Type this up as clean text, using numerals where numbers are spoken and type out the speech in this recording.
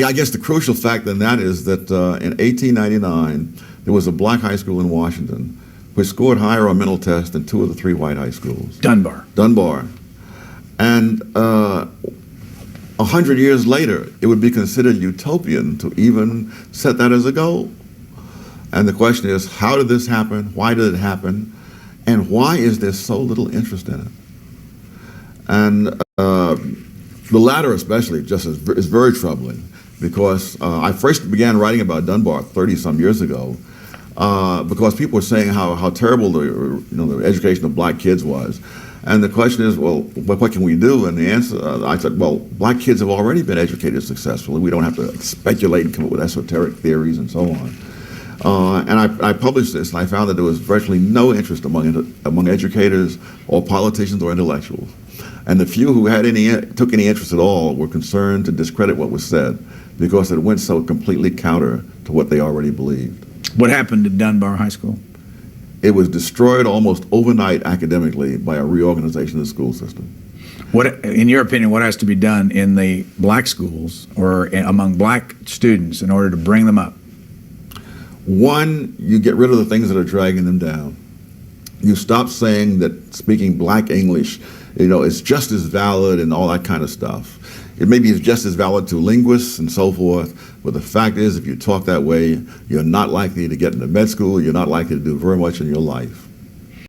I guess the crucial fact in that is that in 1899, there was a black high school in Washington which scored higher on mental tests than 2 of the 3 white high schools. Dunbar. And 100 years later, it would be considered utopian to even set that as a goal. And the question is, how did this happen? Why did it happen? And why is there so little interest in it? And the latter especially just is very troubling, because I first began writing about Dunbar 30-some years ago because people were saying how terrible the education of black kids was. And the question is, well, what can we do? And the answer, I said, well, black kids have already been educated successfully. We don't have to speculate and come up with esoteric theories and so on. And I published this, and I found that there was virtually no interest among educators or politicians or intellectuals. And the few who took any interest at all were concerned to discredit what was said, because it went so completely counter to what they already believed. What happened to Dunbar High School? It was destroyed almost overnight academically by a reorganization of the school system. What, in your opinion, what has to be done in the black schools or among black students in order to bring them up? One, you get rid of the things that are dragging them down. You stop saying that speaking black English, is just as valid and all that kind of stuff. It maybe is just as valid to linguists and so forth, but the fact is, if you talk that way, you're not likely to get into med school, you're not likely to do very much in your life.